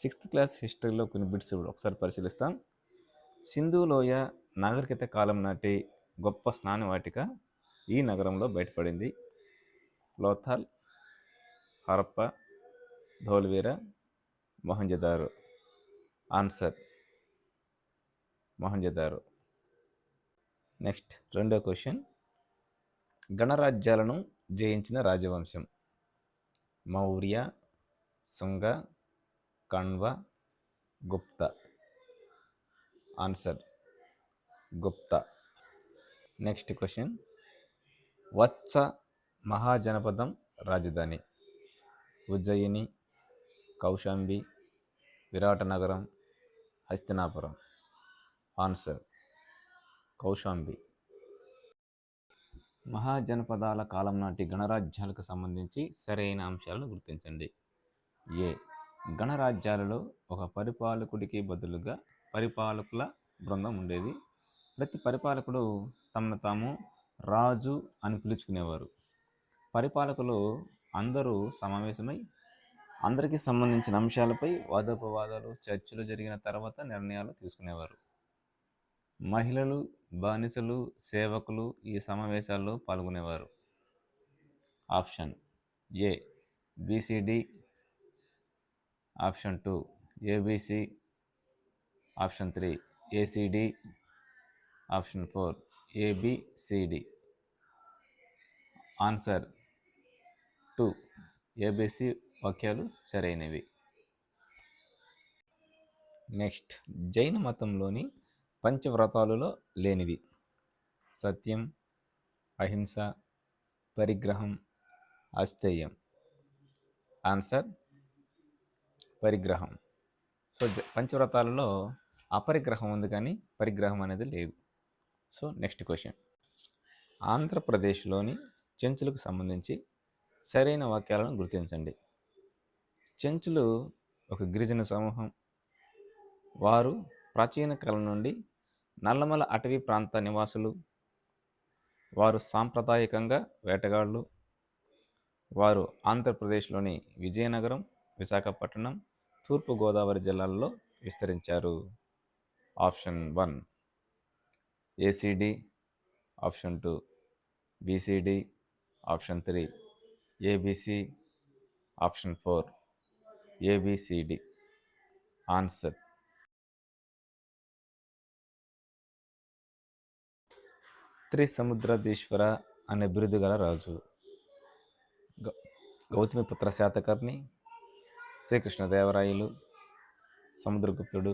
Sixth class హిస్టరీలో కొన్ని bits ఒకసారి పరిశీలిస్తాం. సింధు లోయ నాగరికత కాలం నాటి గొప్ప స్నానవాటిక ఈ నగరంలో బయటపడింది. లోథాల్, హరప్ప, ధోల్వీరా, మొహంజదారో. ఆన్సర్ మొహంజదారో. నెక్స్ట్ రెండో క్వశ్చన్. గణరాజ్యాలను జయించిన రాజవంశం. Maurya, Shunga, Kanva, Gupta. Answer Gupta. Next question. Vatsa మహాజనపదం రాజధాని. ఉజ్జయిని, కౌశాంబి, విరాటనగరం, హస్తినాపురం. ఆన్సర్ కౌశాంబి. మహాజనపదాల కాలం నాటి గణరాజ్యాలకు సంబంధించి సరైన అంశాలను గుర్తించండి. ఏ. గణరాజ్యాలలో ఒక పరిపాలకుడికి బదులుగా పరిపాలకుల బృందం ఉండేది. ప్రతి పరిపాలకుడు తమను తాము రాజు అని పిలుచుకునేవారు. పరిపాలకులు అందరూ సమావేశమై అందరికీ సంబంధించిన అంశాలపై వాదోపవాదాలు, చర్చలు జరిగిన తర్వాత నిర్ణయాలు తీసుకునేవారు. మహిళలు, బానిసలు, సేవకులు ఈ సమావేశాల్లో పాల్గొనేవారు. Option A BCD, option 2 ABC, option 3 ACD, option 4 ABCD. Answer 2 ABC వాక్యాలు సరైనవి. నెక్స్ట్. జైన మతంలోని పంచవ్రతాలలో లేనివి. సత్యం, అహింస, పరిగ్రహం, అస్థేయం. ఆన్సర్ పరిగ్రహం. సో పంచవ్రతాలలో అపరిగ్రహం ఉంది కానీ పరిగ్రహం అనేది లేదు. So next question. ఆంధ్రప్రదేశ్లోని చెంచులకు సంబంధించి సరైన వాక్యాలను గుర్తించండి. చెంచులు ఒక గిరిజన సమూహం. వారు ప్రాచీన కాలం నుండి నల్లమల అటవీ ప్రాంత నివాసులు. వారు సాంప్రదాయకంగా వేటగాళ్ళు. వారు ఆంధ్రప్రదేశ్లోని విజయనగరం, విశాఖపట్నం, తూర్పుగోదావరి జిల్లాల్లో విస్తరించారు. Option 1 ACD, option 2 BCD, option 3 ABC, option 4 ABCD. Answer త్రిసముద్రాధీశ్వర అనే బిరుదు గల రాజు. గౌతమిపుత్ర శాతకర్ణి, శ్రీకృష్ణదేవరాయలు, సముద్రగుప్తుడు,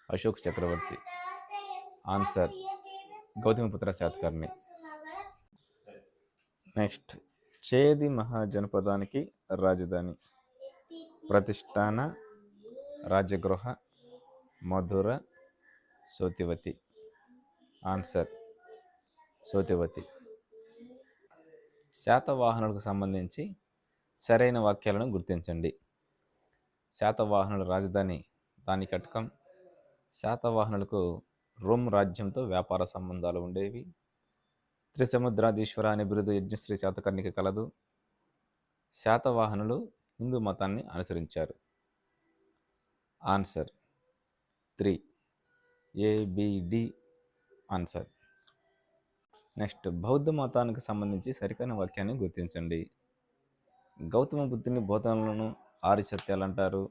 అశోక్ చక్రవర్తి. ఆన్సర్ గౌతమిపుత్ర శాతకర్ణి. నెక్స్ట్. చేది మహాజనపదానికి రాజధాని. ప్రతిష్టాన, రాజగృహ, మధుర, సోతివతి. ఆన్సర్ సోతివతి. శాతవాహనులకు సంబంధించి సరైన వాక్యాలను గుర్తించండి. శాతవాహనుల రాజధాని దానికటకం. శాతవాహనులకు రోమ్ రాజ్యంతో వ్యాపార సంబంధాలు ఉండేవి. త్రిసముద్రాధీశ్వర అనే బిరుదు యజ్ఞశ్రీ శాతకర్ణికి కలదు. శాతవాహనులు హిందూ మతాన్ని అనుసరించారు. Answer 3 ABD. ఆన్సర్. నెక్స్ట్. బౌద్ధ మతానికి సంబంధించి సరికైన వాక్యాన్ని గుర్తించండి. గౌతమ బుద్ధుని బోధనలను 6 సత్యాలు అంటారు.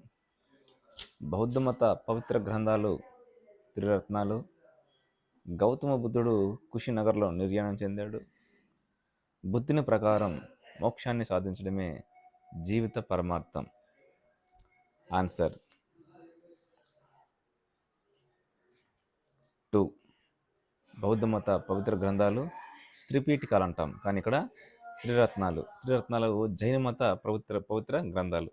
బౌద్ధ మత పవిత్ర గ్రంథాలు త్రిరత్నాలు. గౌతమ బుద్ధుడు కుషినగర్లో నిర్యాణం చెందాడు. బుద్ధుని ప్రకారం మోక్షాన్ని సాధించడమే జీవిత పరమార్థం. ఆన్సర్ 2 బౌద్ధ మత పవిత్ర గ్రంథాలు త్రిపీఠికాలు అంటాం, కానీ ఇక్కడ త్రిరత్నాలు. త్రిరత్నాలు జైన మత పవిత్ర గ్రంథాలు.